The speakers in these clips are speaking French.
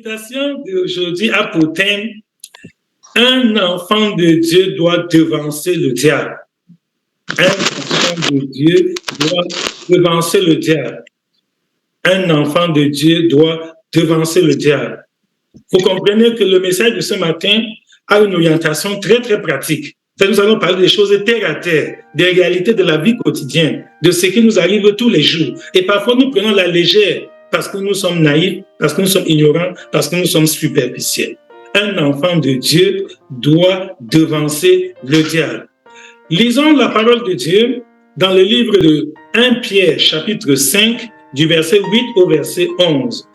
méditation d'aujourd'hui a pour thème « Un enfant de Dieu doit devancer le diable ». Un enfant de Dieu doit devancer le diable. Un enfant de Dieu doit devancer le diable. Vous comprenez que le message de ce matin a une orientation très, très pratique. Nous allons parler des choses terre à terre, des réalités de la vie quotidienne, de ce qui nous arrive tous les jours. Et parfois, nous prenons la légère parce que nous sommes naïfs, parce que nous sommes ignorants, parce que nous sommes superficiels. Un enfant de Dieu doit devancer le diable. Lisons la parole de Dieu dans le livre de 1 Pierre, chapitre 5, du verset 8 au verset 11.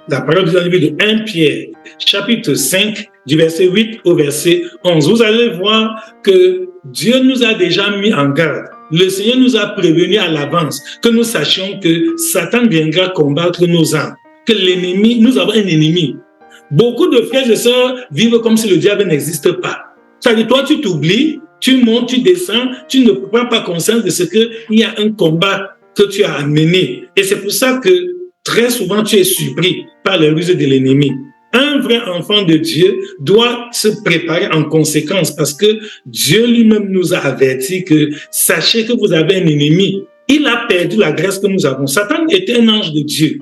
La parole de Dieu dans le livre de 1 Pierre, chapitre 5, du verset 8 au verset 11. Vous allez voir que Dieu nous a déjà mis en garde. Le Seigneur nous a prévenus à l'avance, que nous sachions que Satan viendra combattre nos âmes, que l'ennemi, nous avons un ennemi. Beaucoup de frères et sœurs vivent comme si le diable n'existe pas. C'est-à-dire, toi, tu t'oublies, tu montes, tu descends, tu ne prends pas conscience de ce qu'il y a un combat que tu as amené. Et c'est pour ça que très souvent, tu es surpris par les ruses de l'ennemi. Un vrai enfant de Dieu doit se préparer en conséquence parce que Dieu lui-même nous a averti que sachez que vous avez un ennemi. Il a perdu la grâce que nous avons. Satan était un ange de Dieu.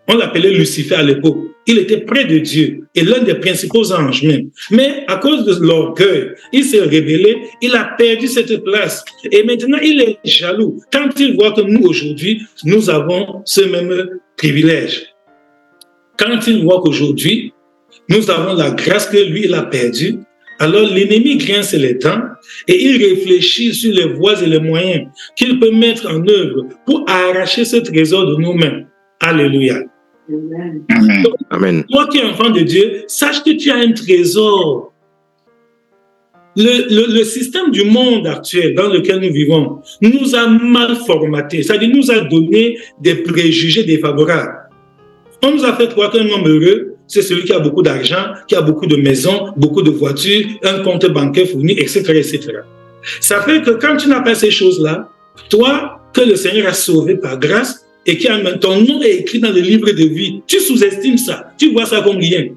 On l'appelait Lucifer à l'époque. Il était près de Dieu et l'un des principaux anges même. Mais à cause de l'orgueil, il s'est rebellé, il a perdu cette place. Et maintenant, il est jaloux quand il voit que nous, aujourd'hui, nous avons ce même privilège. Quand il voit qu'aujourd'hui, nous avons la grâce que lui, il a perdue, alors l'ennemi grince les dents et il réfléchit sur les voies et les moyens qu'il peut mettre en œuvre pour arracher ce trésor de nos mains. Alléluia. Amen. Donc, Amen. toi qui es enfant de Dieu, sache que tu as un trésor. Le système du monde actuel dans lequel nous vivons nous a mal formaté, c'est-à-dire nous a donné des préjugés défavorables. On nous a fait croire qu'un homme heureux, c'est celui qui a beaucoup d'argent, qui a beaucoup de maisons, beaucoup de voitures, un compte bancaire fourni, etc., etc. Ça fait que quand tu n'as pas ces choses-là, toi, que le Seigneur a sauvé par grâce et qui a ton nom est écrit dans le livre de vie, tu sous-estimes ça, tu vois ça comme rien.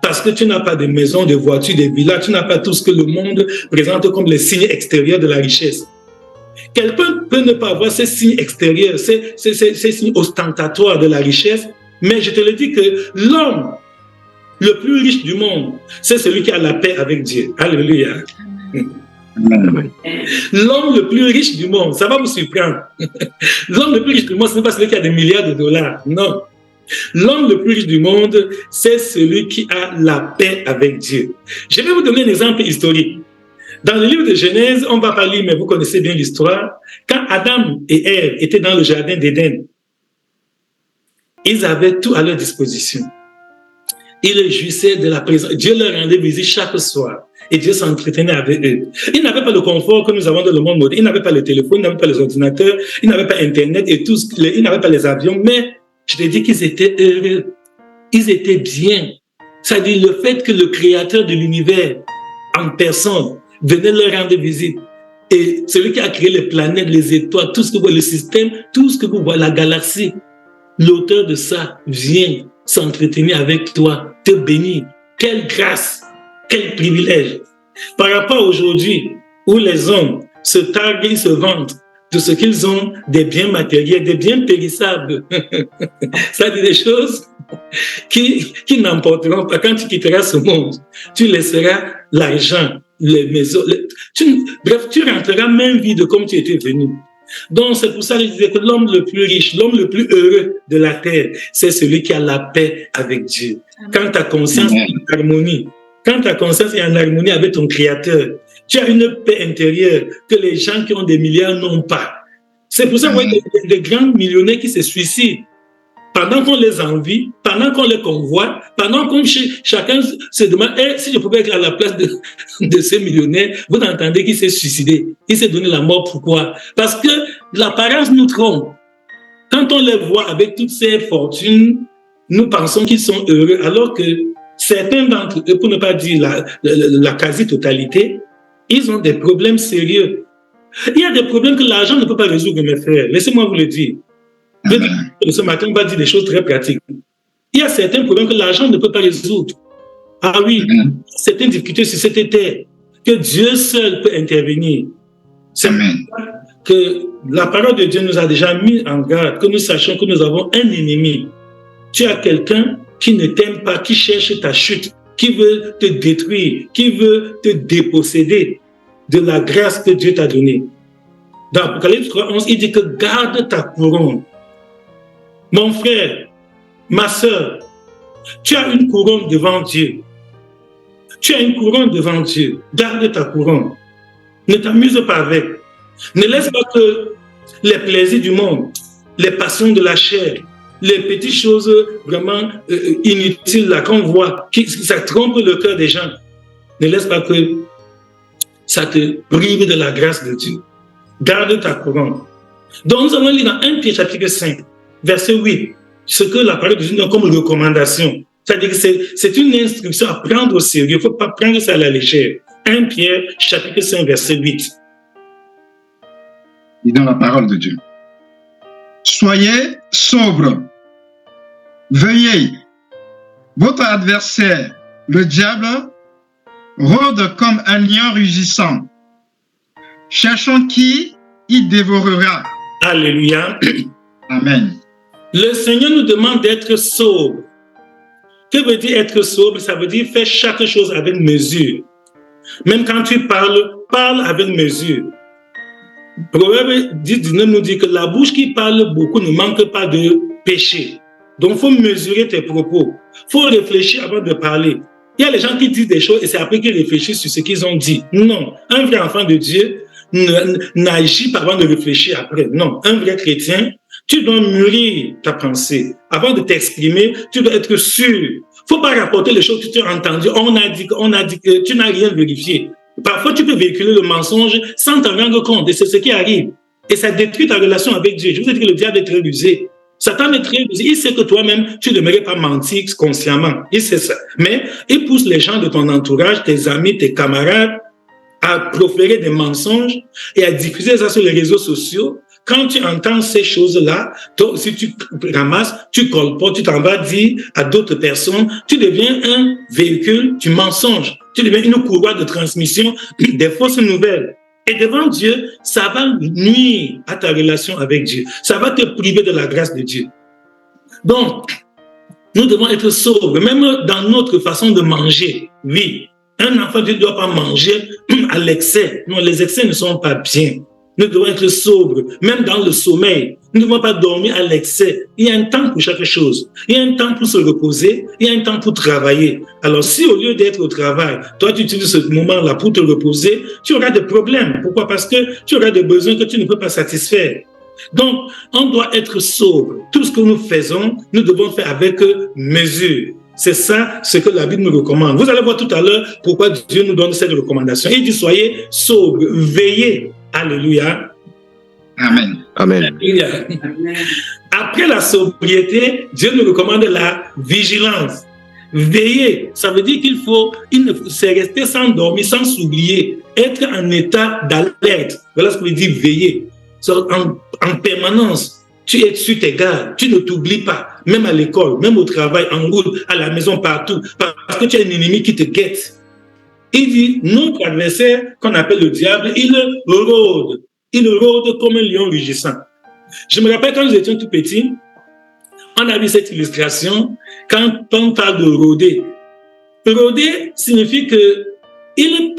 Parce que tu n'as pas de maison, de voitures, de villas, tu n'as pas tout ce que le monde présente comme les signes extérieurs de la richesse. Quelqu'un peut ne pas avoir ces signes extérieurs, ces signes ostentatoires de la richesse, mais je te le dis que l'homme le plus riche du monde, c'est celui qui a la paix avec Dieu. Alléluia. Amen. L'homme le plus riche du monde, ça va vous surprendre. L'homme le plus riche du monde, ce n'est pas celui qui a des milliards de dollars, non. L'homme le plus riche du monde, c'est celui qui a la paix avec Dieu. Je vais vous donner un exemple historique. Dans le livre de Genèse, on ne va pas lire, mais vous connaissez bien l'histoire. Quand Adam et Ève étaient dans le jardin d'Éden, ils avaient tout à leur disposition. Ils jouissaient de la présence. Dieu leur rendait visite chaque soir. Et Dieu s'entretenait avec eux. Ils n'avaient pas le confort que nous avons dans le monde moderne. Ils n'avaient pas le téléphone, ils n'avaient pas les ordinateurs, ils n'avaient pas Internet et tout. Ils n'avaient pas les avions. Mais je te dis qu'ils étaient heureux. Ils étaient bien. C'est-à-dire le fait que le créateur de l'univers, en personne, venait leur rendre visite. Et celui qui a créé les planètes, les étoiles, tout ce que vous voyez, le système, tout ce que vous voyez, la galaxie, l'auteur de ça vient s'entretenir avec toi, te bénir. Quelle grâce, quel privilège. Par rapport à aujourd'hui, où les hommes se targuent, ils se vantent de ce qu'ils ont, des biens matériels, des biens périssables. Ça dit des choses qui n'emporteront pas. Quand tu quitteras ce monde, tu laisseras l'argent, les maisons. Bref, tu rentreras même vide comme tu étais venu. Donc, c'est pour ça que je disais que l'homme le plus riche, l'homme le plus heureux de la terre, c'est celui qui a la paix avec Dieu. Quand ta conscience est en harmonie, quand ta conscience est en harmonie avec ton Créateur, tu as une paix intérieure que les gens qui ont des milliards n'ont pas. C'est pour ça qu'il y a des grands millionnaires qui se suicident. Pendant qu'on les envie, pendant qu'on les convoite, pendant qu'on chacun se demande si je pouvais être à la place de ces millionnaires, vous entendez qu'il s'est suicidé. Il s'est donné la mort. Pourquoi? Parce que l'apparence nous trompe. Quand on les voit avec toutes ces fortunes, nous pensons qu'ils sont heureux, alors que certains d'entre eux, pour ne pas dire la quasi-totalité, ils ont des problèmes sérieux. Il y a des problèmes que l'argent ne peut pas résoudre, mes frères. Laissez-moi vous le dire. Ce matin, on va dire des choses très pratiques. Il y a certains problèmes que l'argent ne peut pas résoudre. Ah oui, certaines difficultés sur cette terre, que Dieu seul peut intervenir. C'est pour ça que la parole de Dieu nous a déjà mis en garde, que nous sachions que nous avons un ennemi. Tu as quelqu'un qui ne t'aime pas, qui cherche ta chute, qui veut te détruire, qui veut te déposséder de la grâce que Dieu t'a donnée. Dans Apocalypse 3:11, il dit que garde ta couronne. Mon frère, ma sœur, tu as une couronne devant Dieu. Tu as une couronne devant Dieu. Garde ta couronne. Ne t'amuse pas avec. Ne laisse pas que les plaisirs du monde, les passions de la chair, les petites choses vraiment inutiles là qu'on voit, ça trompe le cœur des gens. Ne laisse pas que ça te prive de la grâce de Dieu. Garde ta couronne. Donc nous allons lire dans 1 Pierre chapitre 5, verset 8, ce que la parole de Dieu donne comme recommandation. C'est-à-dire que c'est une instruction à prendre au sérieux. Il ne faut pas prendre ça à la légère. 1 Pierre chapitre 5, verset 8. Et dans la parole de Dieu. Soyez sobres. Veuillez. Votre adversaire, le diable, rôde comme un lion rugissant, cherchant qui il dévorera. Alléluia. Amen. Le Seigneur nous demande d'être sobre. Que veut dire être sobre? Ça veut dire faire chaque chose avec mesure. Même quand tu parles, parle avec mesure. Proverbe 10:19 nous dit que la bouche qui parle beaucoup ne manque pas de péché. Donc, il faut mesurer tes propos. Il faut réfléchir avant de parler. Il y a les gens qui disent des choses et c'est après qu'ils réfléchissent sur ce qu'ils ont dit. Non, un vrai enfant de Dieu n'agit pas avant de réfléchir après. Non, un vrai chrétien, tu dois mûrir ta pensée. Avant de t'exprimer, tu dois être sûr. Il ne faut pas rapporter les choses que tu as entendues. On a dit que tu n'as rien vérifié. Parfois, tu peux véhiculer le mensonge sans t'en rendre compte. Et c'est ce qui arrive. Et ça détruit ta relation avec Dieu. Je vous ai dit que le diable est très rusé. Satan est très rusé. Il sait que toi-même, tu ne devrais pas mentir consciemment. Il sait ça. Mais il pousse les gens de ton entourage, tes amis, tes camarades, à proférer des mensonges et à diffuser ça sur les réseaux sociaux. Quand tu entends ces choses-là, toi aussi tu ramasses, tu colportes, tu t'en vas dire à d'autres personnes, tu deviens un véhicule du mensonge. Tu deviens une courroie de transmission des fausses nouvelles. Et devant Dieu, ça va nuire à ta relation avec Dieu. Ça va te priver de la grâce de Dieu. Donc, nous devons être sobres, même dans notre façon de manger. Oui, un enfant ne doit pas manger à l'excès. Non, les excès ne sont pas bien. Nous devons être sobres, même dans le sommeil. Nous ne devons pas dormir à l'excès. Il y a un temps pour chaque chose. Il y a un temps pour se reposer. Il y a un temps pour travailler. Alors, si au lieu d'être au travail, toi, tu utilises ce moment-là pour te reposer, tu auras des problèmes. Pourquoi? Parce que tu auras des besoins que tu ne peux pas satisfaire. Donc, on doit être sobre. Tout ce que nous faisons, nous devons faire avec mesure. C'est ça ce que la Bible nous recommande. Vous allez voir tout à l'heure pourquoi Dieu nous donne cette recommandation. Il dit, soyez sobres, veillez. Alléluia. Amen. Amen. Alléluia. Après la sobriété, Dieu nous recommande la vigilance. Veiller, ça veut dire c'est rester sans dormir, sans s'oublier, être en état d'alerte. Voilà ce que veut dire veiller. En permanence, tu es sur tes gardes, tu ne t'oublies pas, même à l'école, même au travail, en route, à la maison, partout, parce que tu as un ennemi qui te guette. Il dit, notre adversaire, qu'on appelle le diable, il rôde comme un lion rugissant. Je me rappelle quand nous étions tout petits, on a vu cette illustration quand on parle de rôder. Rôder signifie que il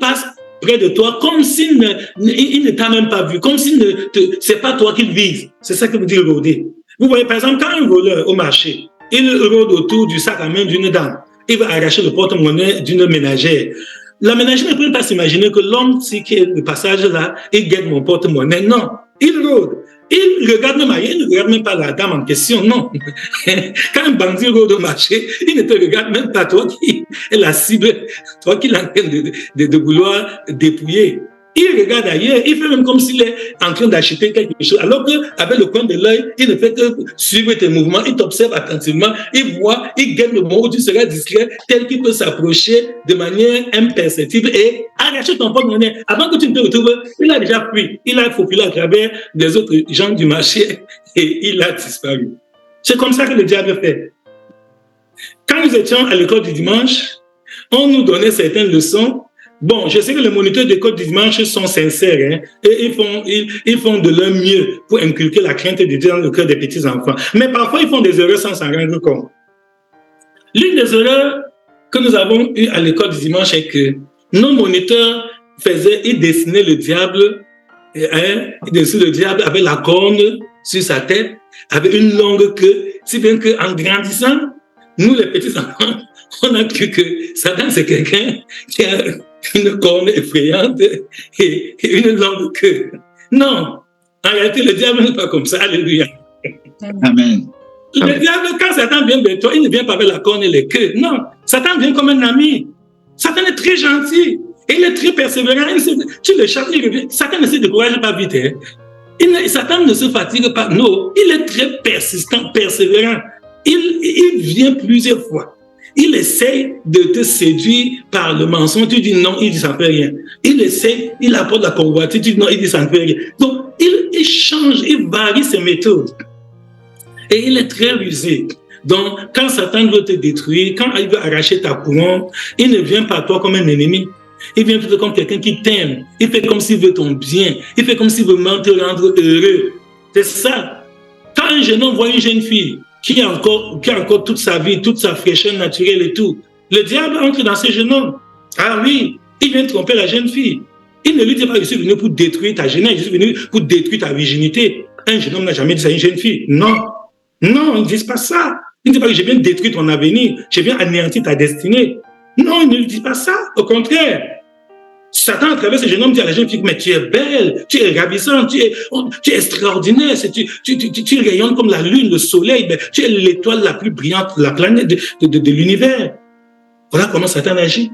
passe près de toi comme s'il ne t'a même pas vu, comme s'il c'est pas toi qu'il vise. C'est ça que veut dire rôder. Vous voyez, par exemple, quand un voleur au marché, il rôde autour du sac à main d'une dame, il va arracher le porte-monnaie d'une ménagère. La ménagère ne peut pas s'imaginer que l'homme, qui est le passage là, il guette mon porte-monnaie. Non, il rôde. Il regarde même rien, il ne regarde même pas la dame en question, non. Quand un bandit rôde au marché, il ne te regarde même pas, toi qui es la cible, toi qui es en train de vouloir dépouiller. Il regarde ailleurs, il fait même comme s'il est en train d'acheter quelque chose, alors qu'avec le coin de l'œil, il ne fait que suivre tes mouvements, il t'observe attentivement, il voit, il guette le moment où tu seras discret, tel qu'il peut s'approcher de manière imperceptible et arracher ton porte-monnaie. Avant que tu ne te retrouves, il a déjà fui, il a faufilé à travers les autres gens du marché et il a disparu. C'est comme ça que le diable fait. Quand nous étions à l'école du dimanche, on nous donnait certaines leçons. Bon, je sais que les moniteurs d'école du dimanche sont sincères, hein, et ils font de leur mieux pour inculquer la crainte de Dieu dans le cœur des petits-enfants. Mais parfois, ils font des erreurs sans s'en rendre compte. L'une des erreurs que nous avons eues à l'école du dimanche est que nos moniteurs ils dessinaient le diable, hein, ils dessinaient le diable avec la corne sur sa tête, avec une longue queue, si bien qu'en grandissant, nous, les petits-enfants, on a cru que Satan, c'est quelqu'un qui a une corne effrayante et une longue queue. Non, en réalité, le diable n'est pas comme ça. Alléluia. Amen. Le diable, quand Satan vient vers toi, il ne vient pas avec la corne et les queues. Non, Satan vient comme un ami. Satan est très gentil. Il est très persévérant. Tu le chasses, il revient. Satan ne se décourage pas vite. Hein. Satan ne se fatigue pas. Non, il est très persistant, persévérant. Il vient plusieurs fois. Il essaie de te séduire par le mensonge. Tu dis non, il dit ça ne fait rien. Il essaie, il apporte la convoitise. Tu dis non, il dit ça ne fait rien. Donc, il change, il varie ses méthodes. Et il est très rusé. Donc, quand Satan veut te détruire, quand il veut arracher ta couronne, il ne vient pas à toi comme un ennemi. Il vient plutôt comme quelqu'un qui t'aime. Il fait comme s'il veut ton bien. Il fait comme s'il veut te rendre heureux. C'est ça. Quand un jeune homme voit une jeune fille qui a encore toute sa vie, toute sa fraîcheur naturelle et tout, le diable entre dans ce jeune homme. Ah oui, il vient tromper la jeune fille. Il ne lui dit pas, je suis venu pour détruire ta jeunesse, je suis venu pour détruire ta virginité. Un jeune homme n'a jamais dit ça à une jeune fille. Non. Non, ils ne disent pas ça. Ils ne disent pas que je viens détruire ton avenir, je viens anéantir ta destinée. Non, ils ne disent pas ça. Au contraire. Satan, à travers ce jeune homme, dit à la jeune fille, mais tu es belle, tu es ravissante, tu es extraordinaire, tu rayonnes comme la lune, le soleil, tu es l'étoile la plus brillante de la planète, de l'univers. Voilà comment Satan agit.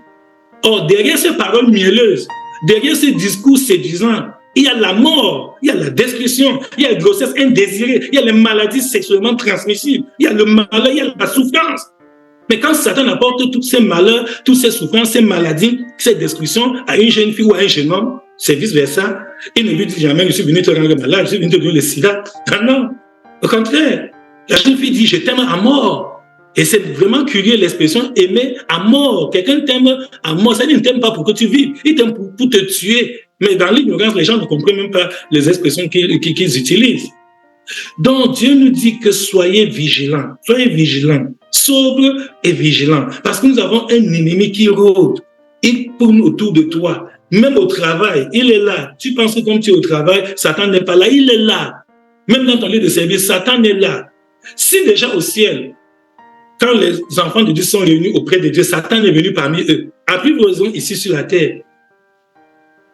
Or, derrière ces paroles mielleuses, derrière ces discours séduisants, il y a la mort, il y a la destruction, il y a la grossesse indésirée, il y a les maladies sexuellement transmissibles, il y a le malheur, il y a la souffrance. Mais quand Satan apporte tous ces malheurs, toutes ces souffrances, ces maladies, ces destructions à une jeune fille ou à un jeune homme, c'est vice-versa. Il ne lui dit jamais, je suis venu te rendre malade, je suis venu te donner le sida. Ah non, au contraire. La jeune fille dit, je t'aime à mort. Et c'est vraiment curieux l'expression aimer à mort. Quelqu'un t'aime à mort, ça ne t'aime pas pour que tu vives, il t'aime pour te tuer. Mais dans l'ignorance, les gens ne comprennent même pas les expressions qu'ils utilisent. Donc Dieu nous dit que soyez vigilants, sobres et vigilants, parce que nous avons un ennemi qui rôde, il tourne autour de toi, même au travail, il est là. Tu penses que comme tu es au travail, Satan n'est pas là, il est là. Même dans ton lieu de service, Satan est là. Si déjà au ciel, quand les enfants de Dieu sont réunis auprès de Dieu, Satan est venu parmi eux, à plus raison ici sur la terre.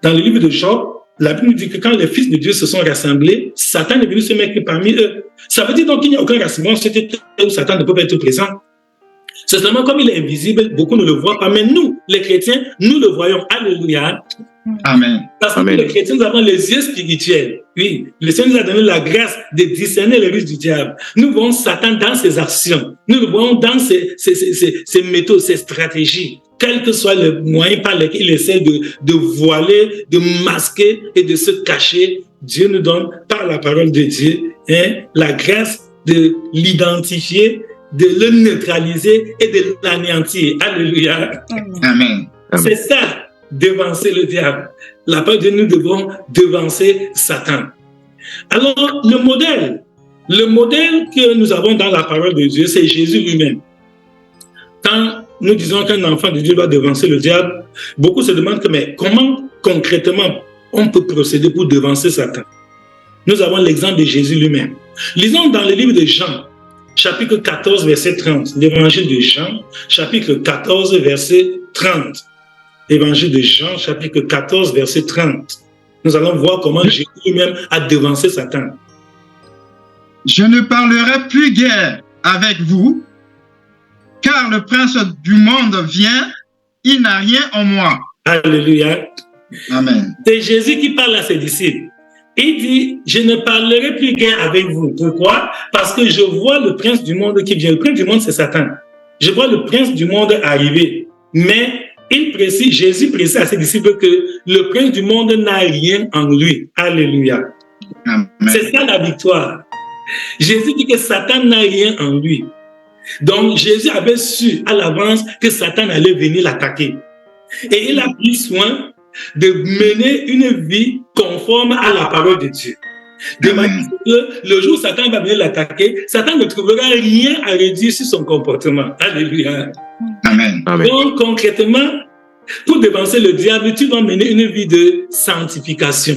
Dans le livre de Job, la Bible nous dit que quand les fils de Dieu se sont rassemblés, Satan est venu se mettre parmi eux. Ça veut dire donc qu'il n'y a aucun rassemblement où Satan ne peut pas être présent. C'est seulement comme il est invisible, beaucoup ne le voient pas. Mais nous, les chrétiens, nous le voyons. Alléluia. Amen. Parce que les chrétiens, nous avons les yeux spirituels. Oui, le Seigneur nous a donné la grâce de discerner les ruses du diable. Nous voyons Satan dans ses actions. Nous le voyons dans ses méthodes, ses stratégies. Quels que soient les moyens par lesquels il essaie de voiler, de masquer et de se cacher, Dieu nous donne, par la parole de Dieu, la grâce de l'identifier, de le neutraliser et de l'anéantir. Alléluia. Amen. C'est ça, devancer le diable. La parole de Dieu, nous devons devancer Satan. Alors, le modèle que nous avons dans la parole de Dieu, c'est Jésus lui-même. Quand nous disons qu'un enfant de Dieu doit devancer le diable, beaucoup se demandent mais comment concrètement on peut procéder pour devancer Satan? Nous avons l'exemple de Jésus lui-même. Lisons dans le livre de Jean, chapitre 14, verset 30. L'évangile de Jean, chapitre 14, verset 30. Évangile de Jean, chapitre 14, verset 30. Nous allons voir comment Jésus lui-même a devancé Satan. Je ne parlerai plus guère avec vous, car le prince du monde vient, il n'a rien en moi. Alléluia. Amen. C'est Jésus qui parle à ses disciples. Il dit, je ne parlerai plus guère avec vous. Pourquoi? Parce que je vois le prince du monde qui vient. Le prince du monde, c'est Satan. Je vois le prince du monde arriver. Mais Jésus précise à ses disciples que le prince du monde n'a rien en lui. Alléluia. Amen. C'est ça la victoire. Jésus dit que Satan n'a rien en lui. Donc, Jésus avait su à l'avance que Satan allait venir l'attaquer. Et il a pris soin de mener une vie conforme à la parole de Dieu. De manière que le jour où Satan va venir l'attaquer, Satan ne trouvera rien à redire sur son comportement. Alléluia. Amen. Donc, concrètement, pour dévancer le diable, tu dois mener une vie de sanctification.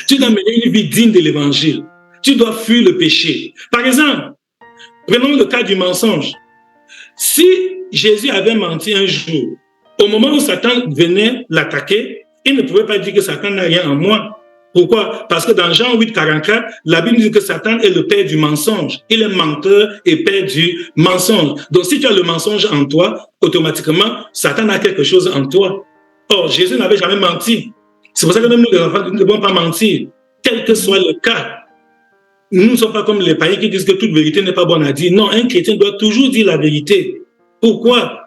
Tu dois mener une vie digne de l'évangile. Tu dois fuir le péché. Par exemple, prenons le cas du mensonge. Si Jésus avait menti un jour, au moment où Satan venait l'attaquer, il ne pouvait pas dire que Satan n'a rien en moi. Pourquoi? Parce que dans Jean 8, 44, la Bible dit que Satan est le père du mensonge. Il est menteur et père du mensonge. Donc, si tu as le mensonge en toi, automatiquement, Satan a quelque chose en toi. Or, Jésus n'avait jamais menti. C'est pour ça que même nous, les enfants, nous ne devons pas mentir. Quel que soit le cas. Nous ne sommes pas comme les païens qui disent que toute vérité n'est pas bonne à dire. Non, un chrétien doit toujours dire la vérité. Pourquoi?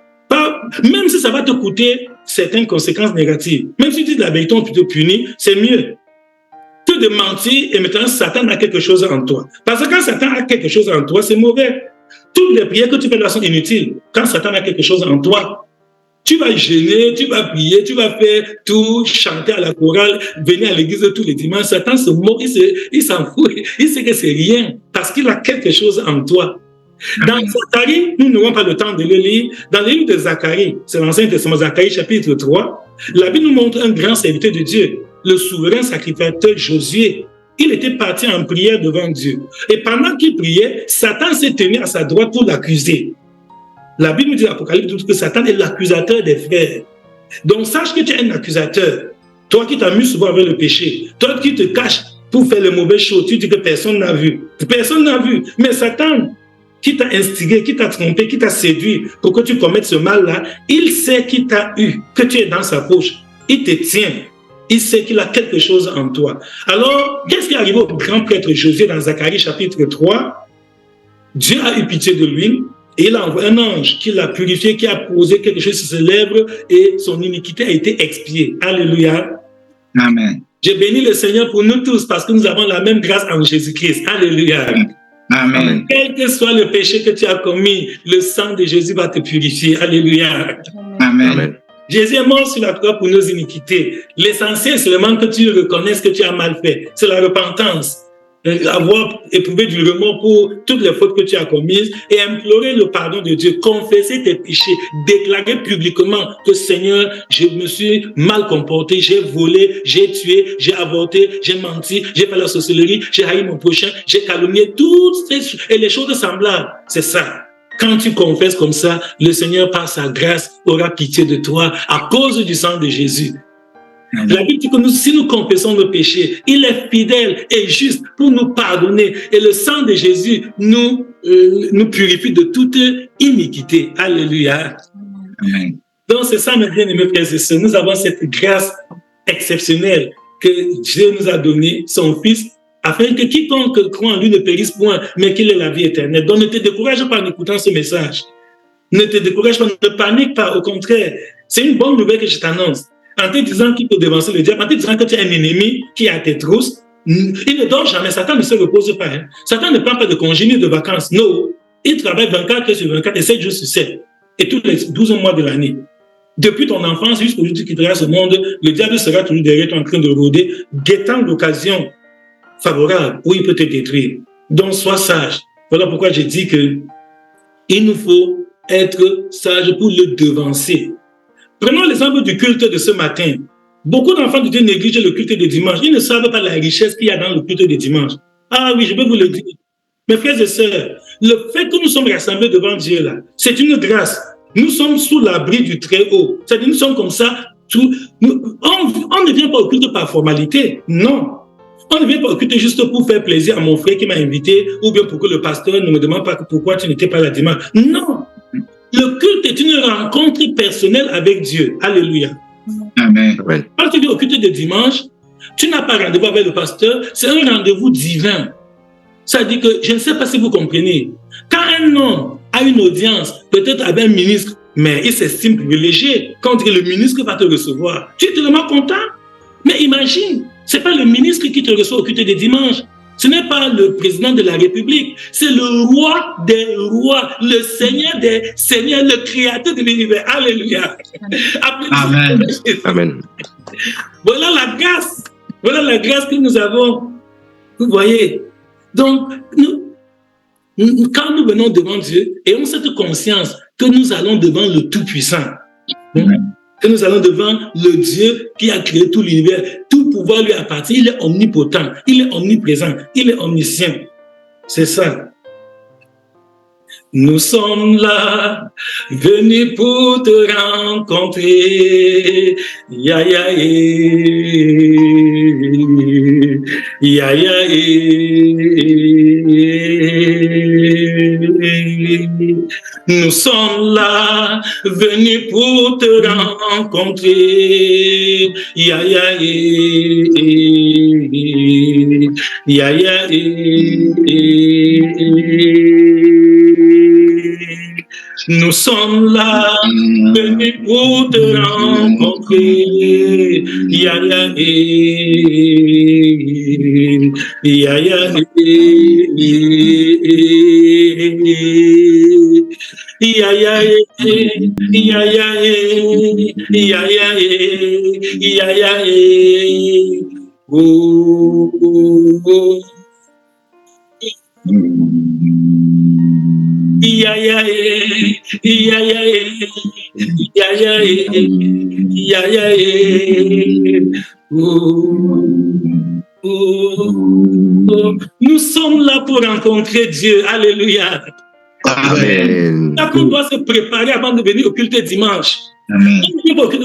Même si ça va te coûter certaines conséquences négatives. Même si tu dis la vérité, on peut te punir, c'est mieux que de mentir et maintenant Satan a quelque chose en toi. Parce que quand Satan a quelque chose en toi, c'est mauvais. Toutes les prières que tu fais là sont inutiles. Quand Satan a quelque chose en toi, tu vas gêner, tu vas prier, tu vas faire tout, chanter à la chorale, venir à l'église tous les dimanches. Satan se moque, il s'en fout, il sait que c'est rien parce qu'il a quelque chose en toi. Dans Zacharie, nous n'aurons pas le temps de le lire. Dans le livre de Zacharie, c'est l'Ancien Testament, Zacharie chapitre 3, la Bible nous montre un grand serviteur de Dieu, le souverain sacrificateur Josué. Il était parti en prière devant Dieu. Et pendant qu'il priait, Satan s'est tenu à sa droite pour l'accuser. La Bible nous dit, l'Apocalypse, que Satan est l'accusateur des frères. Donc sache que tu es un accusateur. Toi qui t'amuses souvent avec le péché, toi qui te caches pour faire les mauvaises choses, tu dis que personne n'a vu. Personne n'a vu. Mais Satan, qui t'a instigé, qui t'a trompé, qui t'a séduit pour que tu commettes ce mal-là, il sait qu'il t'a eu, que tu es dans sa poche. Il te tient. Il sait qu'il a quelque chose en toi. Alors, qu'est-ce qui est arrivé au grand prêtre Josué dans Zacharie chapitre 3? Dieu a eu pitié de lui et il a envoyé un ange qui l'a purifié, qui a posé quelque chose sur ses lèvres et son iniquité a été expiée. Alléluia. Amen. Je bénis le Seigneur pour nous tous parce que nous avons la même grâce en Jésus-Christ. Alléluia. Amen. Quel que soit le péché que tu as commis, le sang de Jésus va te purifier. Alléluia. Amen. Amen. Jésus est mort sur la croix pour nos iniquités. L'essentiel, c'est seulement que tu reconnaisses que tu as mal fait. C'est la repentance. Avoir éprouvé du remords pour toutes les fautes que tu as commises et implorer le pardon de Dieu, confesser tes péchés, déclarer publiquement que Seigneur, je me suis mal comporté, j'ai volé, j'ai tué, j'ai avorté, j'ai menti, j'ai fait la sorcellerie, j'ai haï mon prochain, j'ai calomnié, toutes ces choses et les choses semblables. C'est ça. Quand tu confesses comme ça, le Seigneur, par sa grâce, aura pitié de toi à cause du sang de Jésus. La Bible dit que si nous confessons nos péchés, il est fidèle et juste pour nous pardonner. Et le sang de Jésus nous purifie de toute iniquité. Alléluia. Amen. Donc c'est ça, mes bien-aimés frères et sœurs. Nous avons cette grâce exceptionnelle que Dieu nous a donnée, son Fils, afin que quiconque croit en lui ne périsse point, mais qu'il ait la vie éternelle. Donc ne te décourage pas en écoutant ce message. Ne te décourage pas, ne panique pas. Au contraire, c'est une bonne nouvelle que je t'annonce. En te disant qu'il peut devancer le diable, en te disant que tu es un ennemi qui est à tes trousses, il ne dort jamais. Satan ne se repose pas. Hein. Satan ne prend pas de congé ni de vacances. Non. Il travaille 24 heures sur 24 et 7 jours sur 7. Et tous les 12 mois de l'année. Depuis ton enfance jusqu'au jour où tu quitteras ce monde, le diable sera toujours derrière toi en train de rôder, guettant l'occasion favorable où il peut te détruire. Donc, sois sage. Voilà pourquoi j'ai dit que il nous faut être sage pour le devancer. Prenons l'exemple du culte de ce matin. Beaucoup d'enfants de Dieu négligent le culte de dimanche. Ils ne savent pas la richesse qu'il y a dans le culte de dimanche. Ah oui, je peux vous le dire. Mes frères et sœurs, le fait que nous sommes rassemblés devant Dieu là, c'est une grâce. Nous sommes sous l'abri du Très-Haut. C'est-à-dire nous sommes comme ça. On ne vient pas au culte par formalité. Non. On ne vient pas au culte juste pour faire plaisir à mon frère qui m'a invité ou bien pour que le pasteur ne me demande pas pourquoi tu n'étais pas là dimanche. Non. Le culte est une rencontre personnelle avec Dieu. Alléluia. Amen. Quand tu viens au culte de dimanche, tu n'as pas rendez-vous avec le pasteur, c'est un rendez-vous divin. Ça dit que, je ne sais pas si vous comprenez, quand un homme a une audience, peut-être avec un ministre, mais il s'estime privilégié, quand le ministre va te recevoir, tu es tellement content. Mais imagine, ce n'est pas le ministre qui te reçoit au culte de dimanche, Ce n'est pas le président de la République, c'est le roi des rois, le Seigneur des seigneurs, le créateur de l'univers. Alléluia. Amen. Amen. Voilà la grâce. Voilà la grâce que nous avons. Vous voyez. Donc, quand nous venons devant Dieu, ayons cette conscience que nous allons devant le Tout-Puissant. Que nous allons devant le Dieu qui a créé tout l'univers. Tout pouvoir lui appartient. Il est omnipotent, il est omniprésent, il est omniscient. C'est ça. Nous sommes là, venus pour te rencontrer. Ya ya ya ya Nous sommes là, venus pour te rencontrer. Ya ya ya ya Nous sommes là, venus pour te rencontrer. Ya ya ya ya Ya ya ya ya ya ya Ya ya ya ya ya Nous sommes là pour rencontrer Dieu. Alléluia. Amen. On doit se préparer avant de venir au culte dimanche. Amen.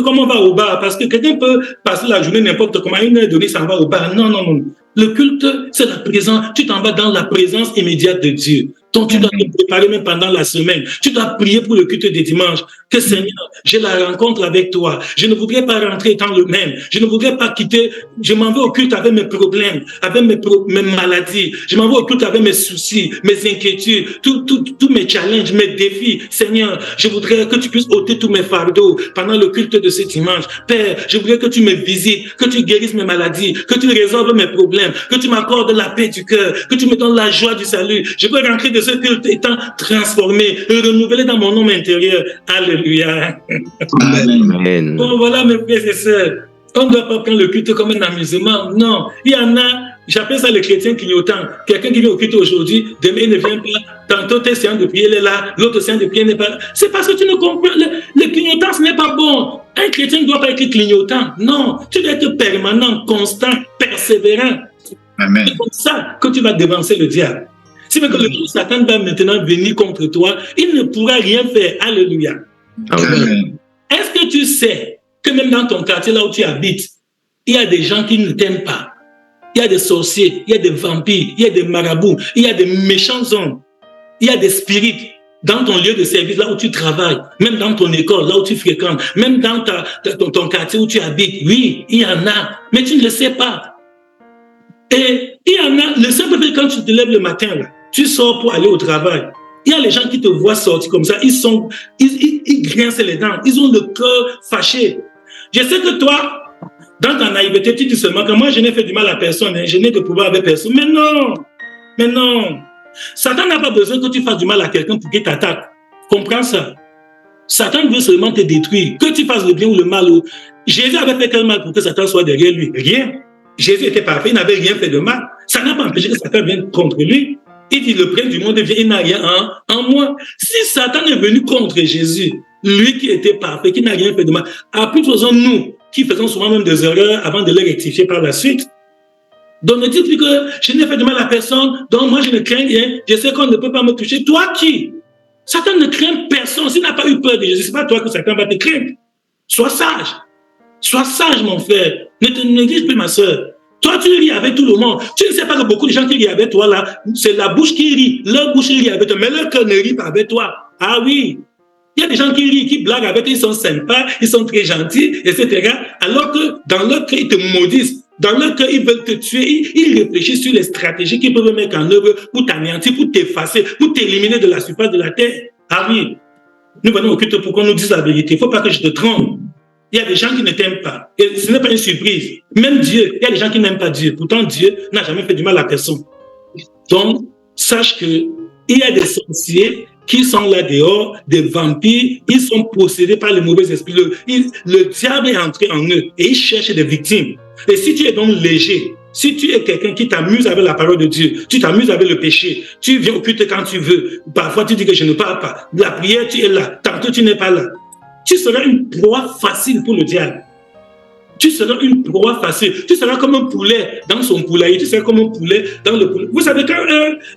Comment on va au bar? Parce que quelqu'un peut passer la journée n'importe comment, une heure donnée, ça va au bar. Non, non, non. Le culte, c'est la présence. Tu t'en vas dans la présence immédiate de Dieu. Donc, tu dois te préparer même pendant la semaine. Tu dois prier pour le culte de dimanche. Que Seigneur, j'ai la rencontre avec toi. Je ne voudrais pas rentrer étant le même. Je ne voudrais pas quitter. Je m'en vais au culte avec mes problèmes, avec mes maladies. Je m'en vais au culte avec mes soucis, mes inquiétudes, tous mes challenges, mes défis. Seigneur, je voudrais que tu puisses ôter tous mes fardeaux pendant le culte de ce dimanche. Père, je voudrais que tu me visites, que tu guérisses mes maladies, que tu résolves mes problèmes, que tu m'accordes la paix du cœur, que tu me donnes la joie du salut. Je veux rentrer de ce culte étant transformé, renouvelé dans mon homme intérieur. Alléluia. Amen. Bon, voilà mes frères et sœurs. On ne doit pas prendre le culte comme un amusement. Non. Il y en a, j'appelle ça les chrétiens clignotants. Quelqu'un qui vient au culte aujourd'hui, demain il ne vient pas. Tantôt tes séances de prière est là, l'autre séance de prière n'est pas là. C'est parce que tu ne comprends. Le clignotant, ce n'est pas bon. Un chrétien ne doit pas être clignotant. Non. Tu dois être permanent, constant, persévérant. Amen. C'est comme ça que tu vas devancer le diable. Si même que le Satan va maintenant venir contre toi, il ne pourra rien faire. Alléluia. Amen. Est-ce que tu sais que même dans ton quartier, là où tu habites, il y a des gens qui ne t'aiment pas? Il y a des sorciers, il y a des vampires, il y a des marabouts, il y a des méchants hommes, il y a des spirites dans ton lieu de service, là où tu travailles, même dans ton école, là où tu fréquentes, même dans ton quartier où tu habites. Oui, il y en a, mais tu ne le sais pas. Et il y en a, le simple fait quand tu te lèves le matin, là, tu sors pour aller au travail. Il y a les gens qui te voient sortir comme ça, ils grincent les dents, ils ont le cœur fâché. Je sais que toi, dans ta naïveté, tu dis seulement que moi, je n'ai fait du mal à personne, hein, je n'ai de pouvoir avec personne. Mais non, mais non. Satan n'a pas besoin que tu fasses du mal à quelqu'un pour qu'il t'attaque. Comprends ça. Satan veut seulement te détruire, que tu fasses le bien ou le mal. Jésus avait fait quel mal pour que Satan soit derrière lui? Rien. Jésus était parfait, il n'avait rien fait de mal. Ça n'a pas empêché que Satan vienne contre lui. Il dit, le prince du monde vient, il n'a rien en moi. Si Satan est venu contre Jésus, lui qui était parfait, qui n'a rien fait de mal, à plus faisons nous, qui faisons souvent même des erreurs avant de les rectifier par la suite. Donc ne dites plus que je n'ai fait de mal à personne, donc moi je ne crains rien, je sais qu'on ne peut pas me toucher. Toi qui? Satan ne craint personne. S'il n'a pas eu peur de Jésus, ce n'est pas toi que Satan va te craindre. Sois sage. Sois sage, mon frère. Ne te néglige plus, ma soeur. Toi, tu ris avec tout le monde. Tu ne sais pas que beaucoup de gens qui rient avec toi, là, c'est la bouche qui rit. Leur bouche rit avec toi, mais leur cœur ne rit pas avec toi. Ah oui. Il y a des gens qui rient, qui blaguent avec toi, ils sont sympas, ils sont très gentils, etc. Alors que dans leur cœur, ils te maudissent. Dans leur cœur, ils veulent te tuer. Ils réfléchissent sur les stratégies qu'ils peuvent mettre en œuvre pour t'anéantir, pour t'effacer, pour t'éliminer de la surface de la terre. Ah oui. Nous venons au culte pour qu'on nous dise la vérité. Il ne faut pas que je te trompe. Il y a des gens qui ne t'aiment pas. Et ce n'est pas une surprise. Même Dieu, il y a des gens qui n'aiment pas Dieu. Pourtant, Dieu n'a jamais fait du mal à personne. Donc, sache qu'il y a des sorciers qui sont là dehors, des vampires, ils sont possédés par les mauvais esprits. Le diable est entré en eux et il cherche des victimes. Et si tu es donc léger, si tu es quelqu'un qui t'amuse avec la parole de Dieu, tu t'amuses avec le péché, tu viens au culte quand tu veux, parfois tu dis que je ne parle pas, la prière tu es là, tantôt tu n'es pas là, tu seras une proie facile pour le diable. Tu seras une proie facile. Tu seras comme un poulet dans son poulailler. Tu seras comme un poulet dans le poulailler. Vous savez, quand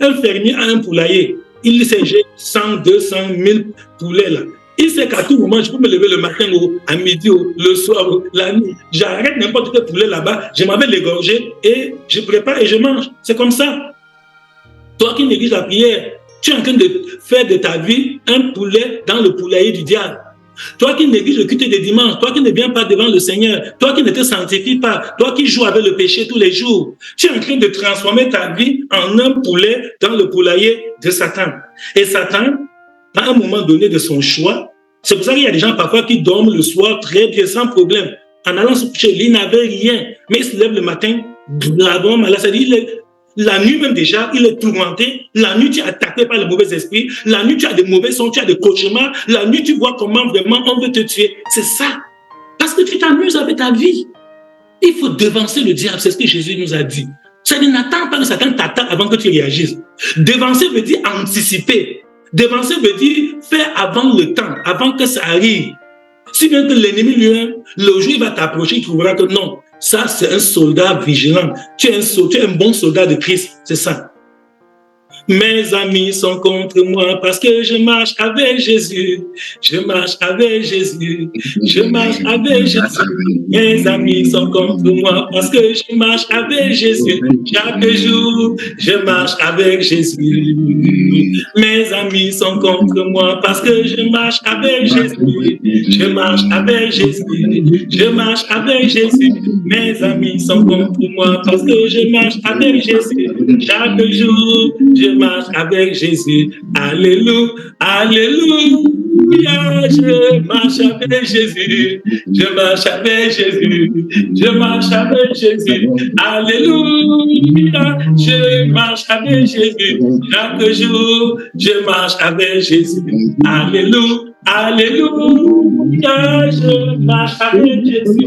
un fermier a un poulailler, il sait j'ai 100, 200, 1000 poulets là. Il sait qu'à tout moment, je peux me lever le matin, à midi, le soir, la nuit. J'arrête n'importe quel poulet là-bas, je m'en vais l'égorger et je prépare et je mange. C'est comme ça. Toi qui négliges la prière, tu es en train de faire de ta vie un poulet dans le poulailler du diable. Toi qui négliges le culte des dimanches, toi qui ne viens pas devant le Seigneur, toi qui ne te sanctifies pas, toi qui joues avec le péché tous les jours, tu es en train de transformer ta vie en un poulet dans le poulailler de Satan. Et Satan, à un moment donné de son choix, c'est pour ça qu'il y a des gens parfois qui dorment le soir très bien, sans problème. En allant se coucher, il n'avait rien, mais il se lève le matin, bravement malade. C'est-à-dire, la nuit même déjà, il est tourmenté. La nuit, tu es attaqué par le mauvais esprit. La nuit, tu as des mauvais sons, tu as des cauchemars. La nuit, tu vois comment vraiment on veut te tuer. C'est ça. Parce que tu t'amuses avec ta vie. Il faut devancer le diable. C'est ce que Jésus nous a dit. C'est-à-dire, n'attends pas que Satan t'attaque avant que tu réagisses. Devancer veut dire anticiper. Devancer veut dire faire avant le temps, avant que ça arrive. Si bien que l'ennemi, lui, le jour il va t'approcher, il trouvera que non. Ça, c'est un soldat vigilant. Tu es un bon soldat de Christ. C'est ça. Mes amis sont contre moi parce que je marche avec Jésus. Je marche avec Jésus. Je marche avec Jésus. Mes amis sont contre moi parce que je marche avec Jésus. Chaque jour, je marche avec Jésus. Mes amis sont contre moi parce que je marche avec Jésus. Je marche avec Jésus. Je marche avec Jésus. Mes amis sont contre moi parce que je marche avec Jésus. Chaque jour, je marche avec Jésus. Alléluia, alléluia. Je marche avec Jésus. Je marche avec Jésus. Je marche avec Jésus. Alléluia. Je marche avec Jésus. Chaque jour, je marche avec Jésus. Alléluia. Alléluia, je marche avec Jésus.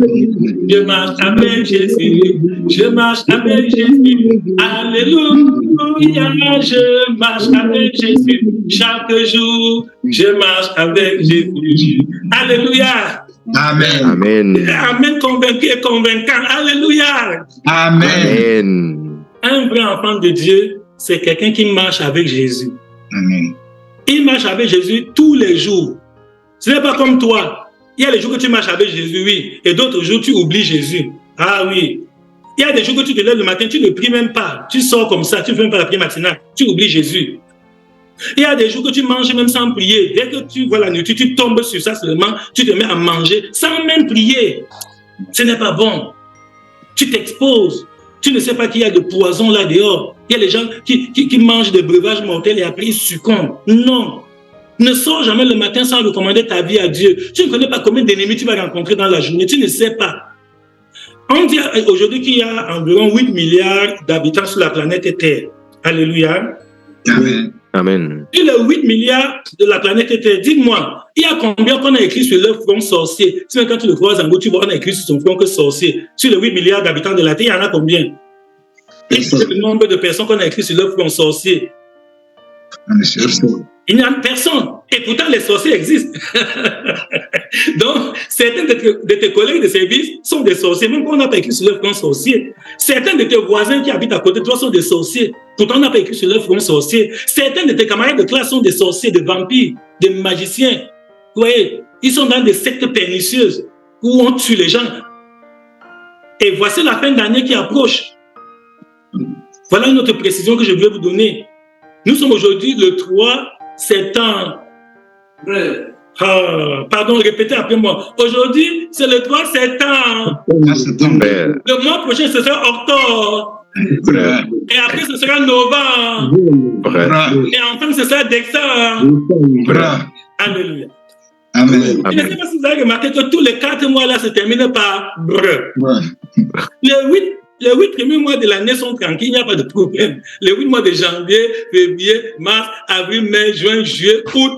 Je marche avec Jésus. Je marche avec Jésus. Alléluia, je marche avec Jésus. Chaque jour, je marche avec Jésus. Alléluia. Amen. Amen. Amen, convaincu et convaincant. Alléluia. Amen. Amen. Un vrai enfant de Dieu, c'est quelqu'un qui marche avec Jésus. Amen. Il marche avec Jésus tous les jours. Ce n'est pas comme toi. Il y a des jours que tu marches avec Jésus, oui. Et d'autres jours, tu oublies Jésus. Ah oui. Il y a des jours que tu te lèves le matin, tu ne pries même pas. Tu sors comme ça, tu ne fais même pas la prière matinale. Tu oublies Jésus. Il y a des jours que tu manges même sans prier. Dès que tu vois la nourriture, tu tombes sur ça seulement. Tu te mets à manger sans même prier. Ce n'est pas bon. Tu t'exposes. Tu ne sais pas qu'il y a de poison là dehors. Il y a des gens qui mangent des breuvages mortels et après ils succombent. Non. Ne sors jamais le matin sans recommander ta vie à Dieu. Tu ne connais pas combien d'ennemis tu vas rencontrer dans la journée. Tu ne sais pas. On dit aujourd'hui qu'il y a environ 8 milliards d'habitants sur la planète Terre. Alléluia. Amen. Amen. Sur les 8 milliards de la planète Terre, dites-moi, il y a combien qu'on a écrit sur leur front sorcier? Si quand tu le croises en gros, tu vois, on a écrit sur son front que sorcier. Sur les 8 milliards d'habitants de la Terre, il y en a combien? Et c'est le nombre de personnes qu'on a écrit sur leur front sorcier. Il n'y a personne. Et pourtant, les sorciers existent. Donc, certains de tes collègues de service sont des sorciers, même quand on n'a pas écrit sur leur front sorcier. Certains de tes voisins qui habitent à côté de toi sont des sorciers. Pourtant, on n'a pas écrit sur leur front sorcier. Certains de tes camarades de classe sont des sorciers, des vampires, des magiciens. Vous voyez, ils sont dans des sectes pernicieuses où on tue les gens. Et voici la fin d'année qui approche. Voilà une autre précision que je voulais vous donner. Nous sommes aujourd'hui le 3 septembre. Pardon, répétez après moi. Aujourd'hui, c'est le 3 septembre. Le mois prochain, ce sera octobre. Et après, ce sera novembre. Et enfin, ce sera décembre. Alléluia. Amen. Je ne sais pas si vous avez remarqué que tous les 4 mois là se terminent par brr. les 8 premiers mois de l'année sont tranquilles, il n'y a pas de problème. Les 8 mois de janvier, février, mars, avril, mai, juin, juillet, août,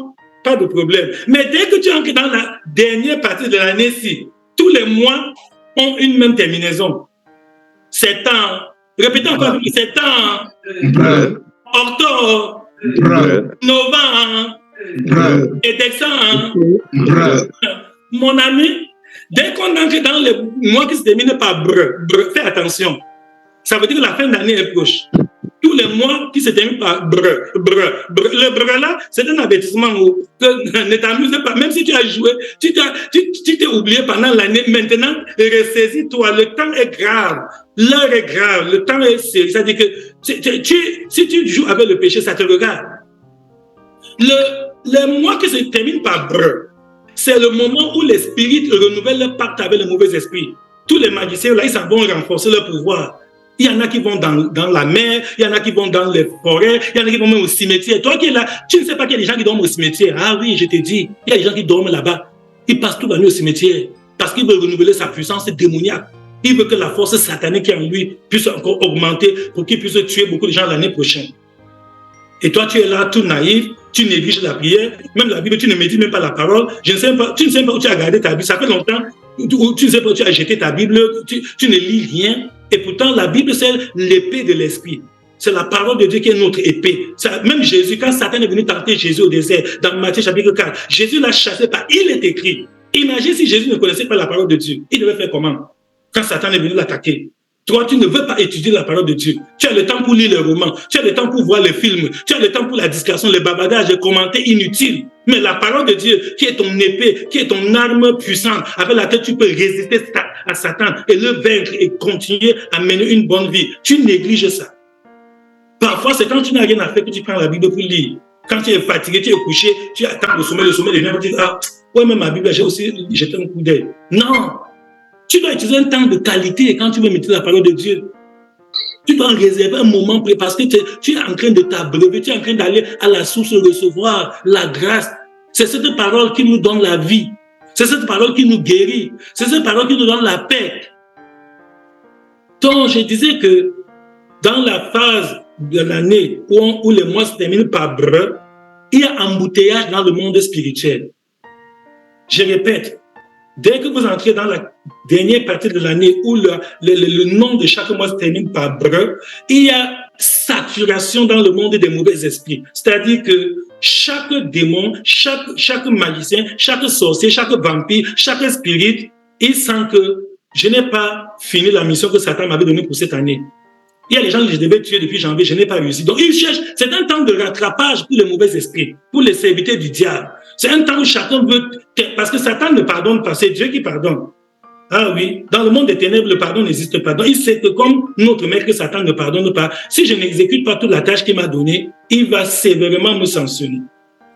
pas de problème. Mais dès que tu entres dans la dernière partie de l'année-ci, tous les mois ont une même terminaison. Septembre, répétez encore, septembre, octobre, novembre et décembre. Mon ami, dès qu'on entre dans les mois qui se terminent par brr, fais attention. Ça veut dire que la fin d'année est proche. Tous les mois qui se terminent par brr. Le brr là, c'est un avertissement où ne t'amuse pas. Même si tu as joué, tu t'es oublié pendant l'année. Maintenant, ressaisis-toi. Le temps est grave. L'heure est grave. Le temps est sérieux. C'est-à-dire que si tu joues avec le péché, ça te regarde. Le mois qui se termine par brr, c'est le moment où les spirites renouvellent leur pacte avec le mauvais esprit. Tous les magiciens, là, ils s'en vont renforcer leur pouvoir. Il y en a qui vont dans la mer, il y en a qui vont dans les forêts, il y en a qui vont même au cimetière. Toi qui es là, tu ne sais pas qu'il y a des gens qui dorment au cimetière. Ah oui, je te dis, il y a des gens qui dorment là-bas. Ils passent toute la nuit au cimetière parce qu'ils veulent renouveler sa puissance démoniaque. Il veut que la force satanique qui est en lui puisse encore augmenter pour qu'il puisse tuer beaucoup de gens l'année prochaine. Et toi, tu es là, tout naïf, tu négliges la prière, même la Bible, tu ne médites même pas la parole. Tu ne sais pas où tu as gardé ta Bible. Ça fait longtemps, tu ne sais pas où tu as jeté ta Bible, tu ne lis rien. Et pourtant, la Bible, c'est l'épée de l'esprit. C'est la parole de Dieu qui est notre épée. Même Jésus, quand Satan est venu tenter Jésus au désert, dans Matthieu chapitre 4, Jésus l'a chassé par il est écrit. Imagine si Jésus ne connaissait pas la parole de Dieu. Il devait faire comment? Quand Satan est venu l'attaquer. Toi, tu ne veux pas étudier la parole de Dieu. Tu as le temps pour lire les romans, tu as le temps pour voir les films, tu as le temps pour la discussion, les bavardages, les commentaires inutiles. Mais la parole de Dieu, qui est ton épée, qui est ton arme puissante, avec laquelle tu peux résister à Satan et le vaincre et continuer à mener une bonne vie, tu négliges ça. Parfois, c'est quand tu n'as rien à faire que tu prends la Bible pour lire. Quand tu es fatigué, tu es couché, tu attends le sommet des gens, tu dis, ah, ouais, même ma Bible, j'ai aussi jeté un coup d'œil. Non! Tu dois utiliser un temps de qualité quand tu veux mettre la parole de Dieu. Tu dois réserver un moment parce que tu es en train de t'abreuver, tu es en train d'aller à la source recevoir la grâce. C'est cette parole qui nous donne la vie. C'est cette parole qui nous guérit. C'est cette parole qui nous donne la paix. Donc, je disais que dans la phase de l'année où les mois se terminent par brr, il y a embouteillage dans le monde spirituel. Je répète, dès que vous entrez dans la dernière partie de l'année où le nom de chaque mois se termine par brr, il y a saturation dans le monde des mauvais esprits. C'est-à-dire que chaque démon, chaque magicien, chaque sorcier, chaque vampire, chaque spirit, il sent que je n'ai pas fini la mission que Satan m'avait donnée pour cette année. Il y a des gens que je devais tuer depuis janvier, je n'ai pas réussi. Donc, il cherche, c'est un temps de rattrapage pour les mauvais esprits, pour les serviteurs du diable. C'est un temps où chacun veut, parce que Satan ne pardonne pas, c'est Dieu qui pardonne. Ah oui, dans le monde des ténèbres, le pardon n'existe pas. Donc, il sait que comme notre maître Satan ne pardonne pas, si je n'exécute pas toute la tâche qu'il m'a donnée, il va sévèrement me sanctionner.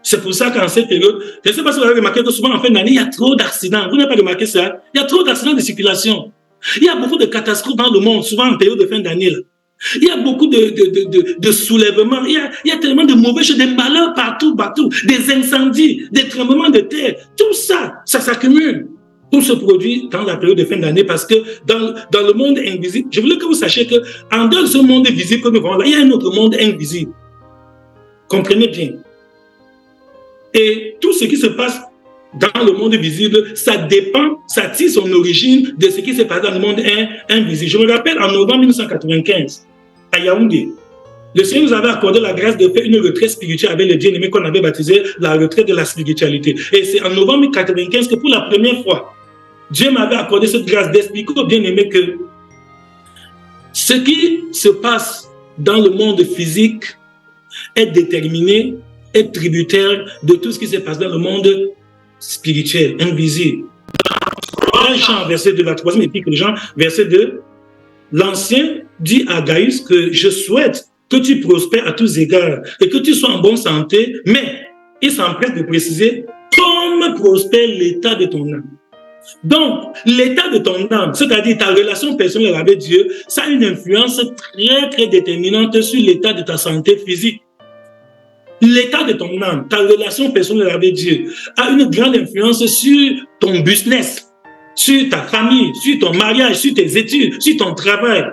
C'est pour ça qu'en cette période, je ne sais pas si vous avez remarqué que souvent en fin d'année, il y a trop d'accidents. Vous n'avez pas remarqué ça? Il y a trop d'accidents de circulation. Il y a beaucoup de catastrophes dans le monde, souvent en période de fin d'année. Là. Il y a beaucoup de soulèvements. Il y a tellement de mauvaises choses, des malheurs partout, des incendies, des tremblements de terre. Tout ça, ça s'accumule. Tout se produit dans la période de fin d'année parce que dans le monde invisible, je voulais que vous sachiez que en dehors de ce monde visible que nous voyons là, il y a un autre monde invisible. Comprenez bien. Et tout ce qui se passe dans le monde visible, ça dépend, ça tire son origine de ce qui se passe dans le monde invisible. Je me rappelle en novembre 1995, à Yaoundé, le Seigneur nous avait accordé la grâce de faire une retraite spirituelle avec les bien-aimés qu'on avait baptisé la retraite de la spiritualité. Et c'est en novembre 1995 que pour la première fois, Dieu m'avait accordé cette grâce d'expliquer aux bien-aimés que ce qui se passe dans le monde physique est déterminé, est tributaire de tout ce qui se passe dans le monde spirituel, invisible. Dans Jean, verset 2, la troisième épître de Jean, verset 2, l'Ancien dit à Gaius que je souhaite que tu prospères à tous égards et que tu sois en bonne santé, mais il s'empresse de préciser comme prospère l'état de ton âme. Donc, l'état de ton âme, c'est-à-dire ta relation personnelle avec Dieu, ça a une influence très, très déterminante sur l'état de ta santé physique. L'état de ton âme, ta relation personnelle avec Dieu, a une grande influence sur ton business, sur ta famille, sur ton mariage, sur tes études, sur ton travail.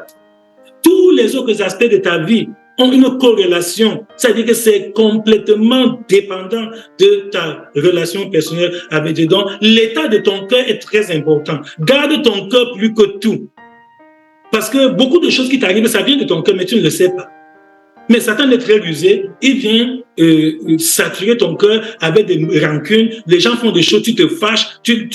tous les autres aspects de ta vie ont une corrélation. C'est-à-dire que c'est complètement dépendant de ta relation personnelle avec Dieu. Donc, l'état de ton cœur est très important. Garde ton cœur plus que tout. Parce que beaucoup de choses qui t'arrivent, ça vient de ton cœur, mais tu ne le sais pas. Mais Satan est très rusé. Il vient saturer ton cœur avec des rancunes. Les gens font des choses, tu te fâches, tu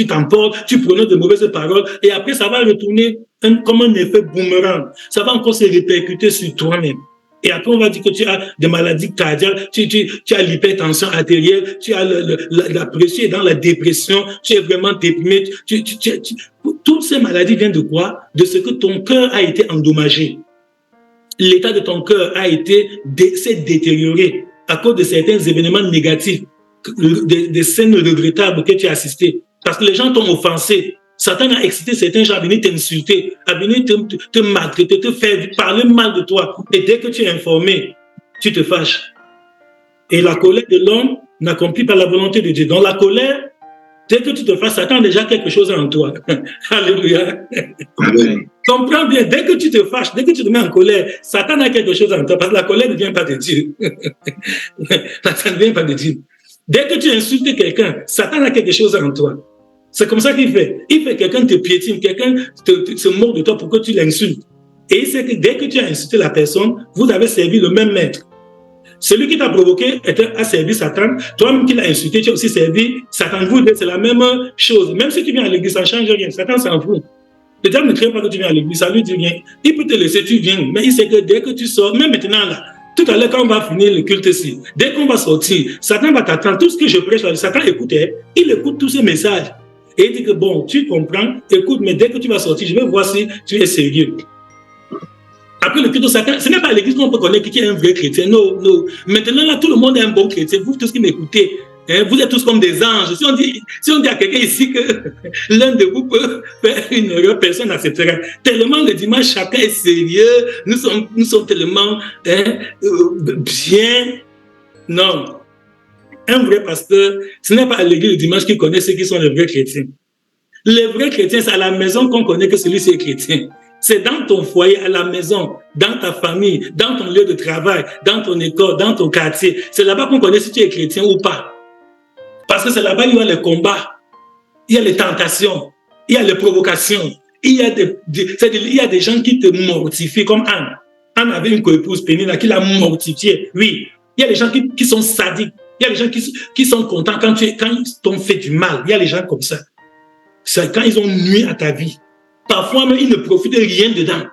t'emportes, tu prononces de mauvaises paroles. Et après, ça va retourner comme un effet boomerang. Ça va encore se répercuter sur toi-même. Et après, on va dire que tu as des maladies cardiaques, tu as l'hypertension artérielle, tu as la pression et dans la dépression, tu es vraiment déprimé. Toutes ces maladies viennent de quoi? De ce que ton cœur a été endommagé. L'état de ton cœur s'est détérioré à cause de certains événements négatifs, des scènes regrettables que tu as assistées. Parce que les gens t'ont offensé. Satan a excité certains gens à venir t'insulter, à venir te maltraiter, te faire parler mal de toi. Et dès que tu es informé, tu te fâches. Et la colère de l'homme n'accomplit pas la volonté de Dieu. Dans la colère, dès que tu te fâches, Satan a déjà quelque chose en toi. Alléluia. Amen. Comprends bien, dès que tu te fâches, dès que tu te mets en colère, Satan a quelque chose en toi. Parce que la colère ne vient pas de Dieu. Ça ne vient pas de Dieu. Dès que tu insultes quelqu'un, Satan a quelque chose en toi. C'est comme ça qu'il fait. Il fait quelqu'un te piétine, quelqu'un se moque de toi pour que tu l'insultes. Et il sait que dès que tu as insulté la personne, vous avez servi le même maître. Celui qui t'a provoqué a servi Satan. Toi-même qui l'as insulté, tu as aussi servi Satan. Vous deux, c'est la même chose. Même si tu viens à l'église, ça ne change rien. Satan s'en fout. Le diable ne craint pas que tu viennes à l'église, ça lui dit rien. Il peut te laisser, tu viens. Mais il sait que dès que tu sors, même maintenant là, tout à l'heure quand on va finir le culte ici, dès qu'on va sortir, Satan va t'attendre. Tout ce que je prêche, Satan écoutait. Il écoute tous ces messages. Et il dit que bon, tu comprends, écoute, mais dès que tu vas sortir, je vais voir si tu es sérieux. Après le culte de Satan, ce n'est pas à l'église qu'on peut connaître qui est un vrai chrétien. Non. Maintenant, là, tout le monde est un bon chrétien. Vous tous qui m'écoutez, vous êtes tous comme des anges. Si on dit à quelqu'un ici que l'un de vous peut faire une erreur, personne n'acceptera. Tellement le dimanche, chacun est sérieux. Nous sommes tellement bien. Non. Un vrai pasteur, ce n'est pas à l'église le dimanche qu'il connaît ceux qui sont les vrais chrétiens. Les vrais chrétiens, c'est à la maison qu'on connaît que celui-ci est chrétien. C'est dans ton foyer, à la maison, dans ta famille, dans ton lieu de travail, dans ton école, dans ton quartier. C'est là-bas qu'on connaît si tu es chrétien ou pas. Parce que c'est là-bas qu'il y a les combats, il y a les tentations, il y a les provocations, il y a des gens qui te mortifient, comme Anne. Anne avait une coépouse, Pénina, qui l'a mortifiée. Oui, il y a des gens qui sont sadiques. Il y a des gens qui sont contents quand ils t'ont fait du mal. Il y a des gens comme ça. C'est quand ils ont nuit à ta vie. Parfois même, ils ne profitent de rien dedans.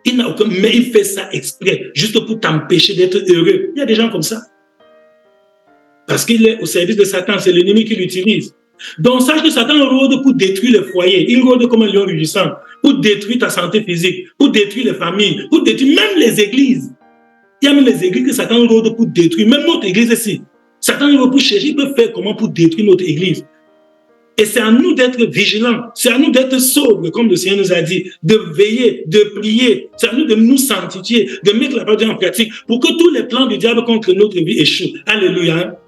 Mais il fait ça exprès, juste pour t'empêcher d'être heureux. Il y a des gens comme ça. Parce qu'il est au service de Satan, c'est l'ennemi qui l'utilise. Donc, sache que Satan rôde pour détruire les foyers. Il rôde comme un lion rugissant, pour détruire ta santé physique, pour détruire les familles, pour détruire même les églises. Il y a même les églises que Satan rôde pour détruire, même notre église ici. Satan rôde pour chercher, il peut faire comment pour détruire notre église. Et c'est à nous d'être vigilants, c'est à nous d'être sobres, comme le Seigneur nous a dit, de veiller, de prier. C'est à nous de nous sanctifier, de mettre la parole de Dieu en pratique pour que tous les plans du diable contre notre vie échouent. Alléluia.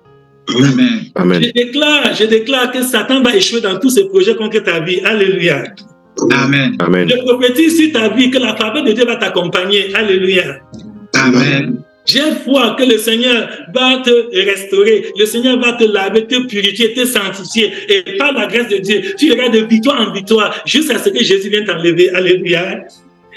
Amen. Amen. Je déclare que Satan va échouer dans tous ses projets contre ta vie. Alléluia. Amen. Amen. Je prophétise sur ta vie que la faveur de Dieu va t'accompagner. Alléluia. Amen. J'ai foi que le Seigneur va te restaurer, le Seigneur va te laver, te purifier, te sanctifier. Et par la grâce de Dieu, tu iras de victoire en victoire jusqu'à ce que Jésus vienne t'enlever. Alléluia.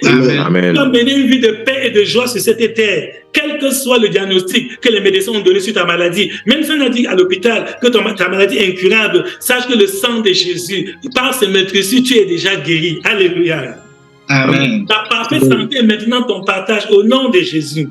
Amen. Tu vas mener une vie de paix et de joie sur cette terre. Quel que soit le diagnostic que les médecins ont donné sur ta maladie, même si on a dit à l'hôpital que ta maladie est incurable, sache que le sang de Jésus, par ses meurtrissures, tu es déjà guéri. Alléluia. Amen. Ta parfaite santé est maintenant ton partage au nom de Jésus.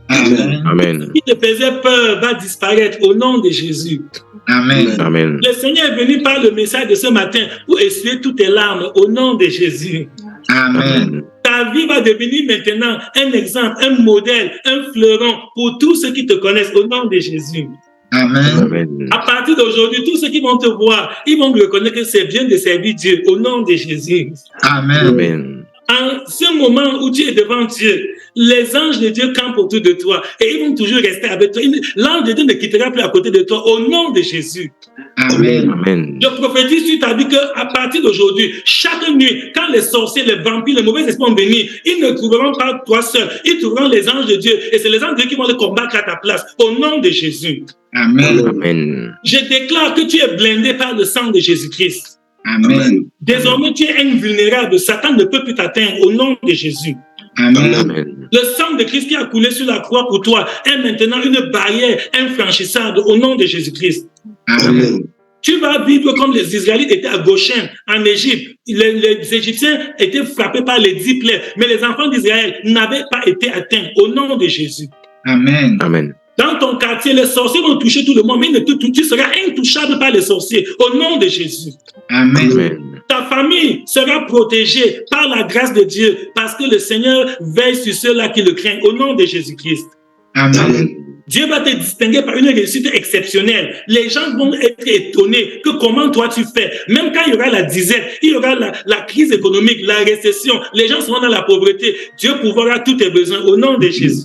Amen. Amen. Ce qui te faisait peur va disparaître au nom de Jésus. Amen. Amen. Le Seigneur est venu par le message de ce matin pour essuyer toutes tes larmes au nom de Jésus. Amen. Ta vie va devenir maintenant un exemple, un modèle, un fleuron pour tous ceux qui te connaissent au nom de Jésus. Amen. Amen. À partir d'aujourd'hui, tous ceux qui vont te voir, ils vont reconnaître que c'est bien de servir Dieu au nom de Jésus. Amen. Amen. En ce moment où tu es devant Dieu, les anges de Dieu campent autour de toi et ils vont toujours rester avec toi. L'ange de Dieu ne quittera plus à côté de toi au nom de Jésus. Amen. Amen. Je prophétise sur ta vie qu'à partir d'aujourd'hui, chaque nuit, quand les sorciers, les vampires, les mauvais esprits vont venir, ils ne trouveront pas toi seul, ils trouveront les anges de Dieu et c'est les anges de Dieu qui vont les combattre à ta place au nom de Jésus. Amen. Amen. Je déclare que tu es blindé par le sang de Jésus-Christ. Amen. Désormais, tu es invulnérable. Satan ne peut plus t'atteindre au nom de Jésus. Amen. Amen. Le sang de Christ qui a coulé sur la croix pour toi est maintenant une barrière infranchissable au nom de Jésus-Christ. Amen. Tu vas vivre comme les Israélites étaient à Goshen, en Égypte. Les Égyptiens étaient frappés par les 10 plaies, mais les enfants d'Israël n'avaient pas été atteints au nom de Jésus. Amen. Amen. Dans ton quartier, les sorciers vont toucher tout le monde, mais tu seras intouchable par les sorciers au nom de Jésus. Amen. Amen. Ta famille sera protégée par la grâce de Dieu parce que le Seigneur veille sur ceux-là qui le craignent au nom de Jésus-Christ. Amen. Dieu va te distinguer par une réussite exceptionnelle. Les gens vont être étonnés que comment toi tu fais. Même quand il y aura la disette, il y aura la crise économique, la récession, les gens seront dans la pauvreté. Dieu pourvoira tous tes besoins au nom de Jésus.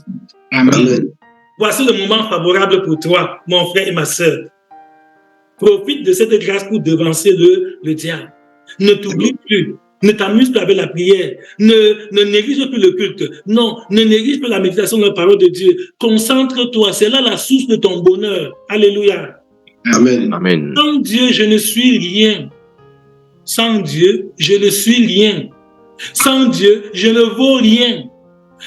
Amen. Voici le moment favorable pour toi, mon frère et ma sœur. Profite de cette grâce pour devancer le diable. Ne t'oublie plus. Ne t'amuse plus avec la prière. Ne néglige plus le culte. Non, ne néglige plus la méditation de la parole de Dieu. Concentre-toi. C'est là la source de ton bonheur. Alléluia. Amen. Amen. Sans Dieu, je ne suis rien. Sans Dieu, je ne suis rien. Sans Dieu, je ne vaux rien.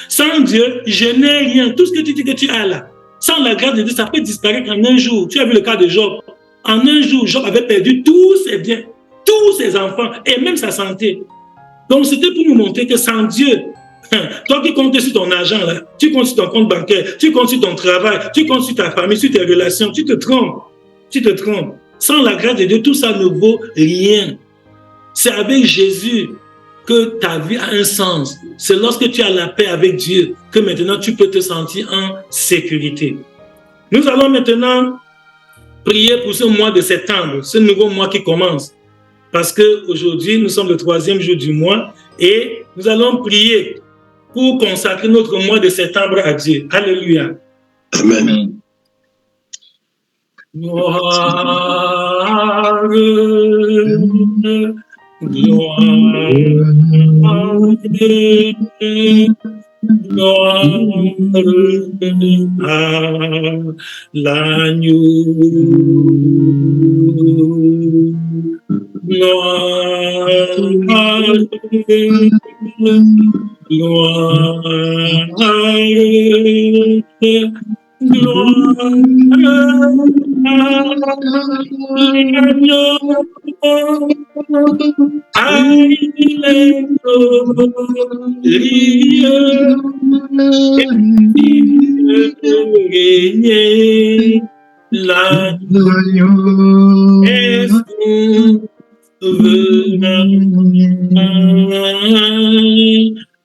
Sans Dieu, je n'ai rien. Tout ce que tu dis que tu as là, sans la grâce de Dieu, ça peut disparaître en un jour. Tu as vu le cas de Job. En un jour, Job avait perdu tous ses biens, tous ses enfants et même sa santé. Donc, c'était pour nous montrer que sans Dieu, toi qui comptes sur ton argent, là, tu comptes sur ton compte bancaire, tu comptes sur ton travail, tu comptes sur ta famille, sur tes relations, tu te trompes. Tu te trompes. Sans la grâce de Dieu, tout ça ne vaut rien. C'est avec Jésus que ta vie a un sens. C'est lorsque tu as la paix avec Dieu que maintenant tu peux te sentir en sécurité. Nous allons maintenant prier pour ce mois de septembre, ce nouveau mois qui commence. Parce qu'aujourd'hui, nous sommes le 3e jour du mois et nous allons prier pour consacrer notre mois de septembre à Dieu. Alléluia. Amen. Gloire, gloire à l'agneau. Gloire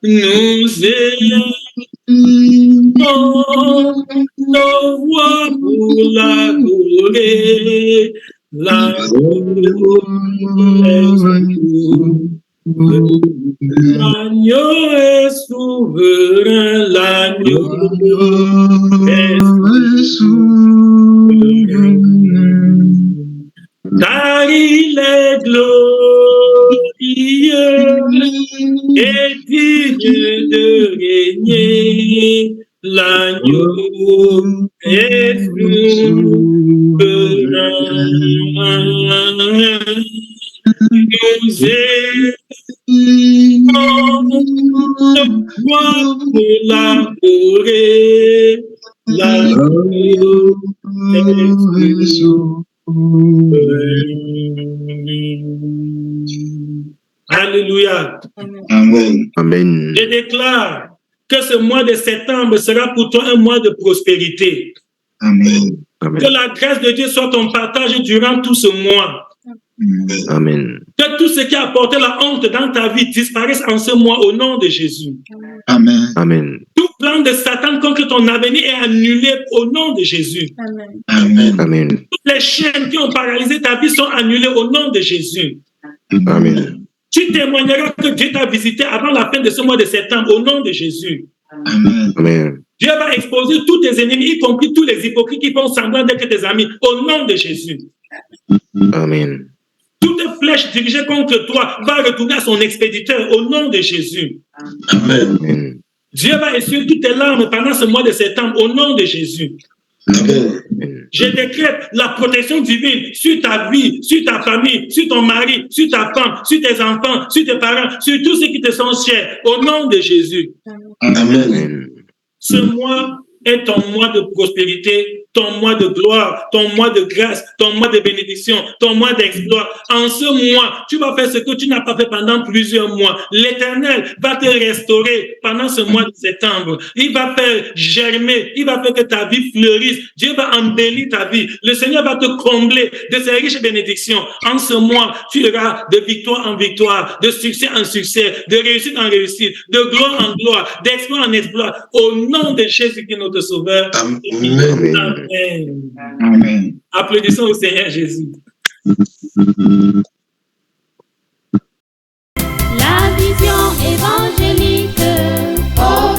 nous élevons nos voix pour l'adorer, l'agneau est souverain, l'agneau est souverain, car il est glorieux et digne de régner, l'agneau est souverain. Nous élevons pour l'adorer, l'agneau est souverain. Alléluia. Amen. Amen. Je déclare que ce mois de septembre sera pour toi un mois de prospérité. Amen. Amen. Que la grâce de Dieu soit ton partage durant tout ce mois. Amen. Que tout ce qui a apporté la honte dans ta vie disparaisse en ce mois au nom de Jésus. Amen. Amen. Tout plan de Satan contre ton avenir est annulé au nom de Jésus. Amen. Amen. Toutes les chaînes qui ont paralysé ta vie sont annulées au nom de Jésus. Amen. Tu témoigneras que Dieu t'a visité avant la fin de ce mois de septembre au nom de Jésus. Amen. Amen. Dieu va exposer tous tes ennemis, y compris tous les hypocrites qui font semblant d'être tes amis, au nom de Jésus. Amen. Toute flèche dirigée contre toi va retourner à son expéditeur au nom de Jésus. Amen. Dieu va essuyer toutes tes larmes pendant ce mois de septembre au nom de Jésus. Amen. Je décrète la protection divine sur ta vie, sur ta famille, sur ton mari, sur ta femme, sur tes enfants, sur tes parents, sur tous ceux qui te sont chers, au nom de Jésus. Amen. Ce mois est ton mois de prospérité, ton mois de gloire, ton mois de grâce, ton mois de bénédiction, ton mois d'exploit. En ce mois, tu vas faire ce que tu n'as pas fait pendant plusieurs mois. L'Éternel va te restaurer pendant ce mois de septembre. Il va faire germer, il va faire que ta vie fleurisse. Dieu va embellir ta vie. Le Seigneur va te combler de ses riches bénédictions. En ce mois, tu iras de victoire en victoire, de succès en succès, de réussite en réussite, de gloire en gloire, d'exploit en exploit. Au nom de Jésus qui est notre Sauveur. Amen. Amen. Amen. Applaudissons au Seigneur Jésus. La vision évangélique. Oh.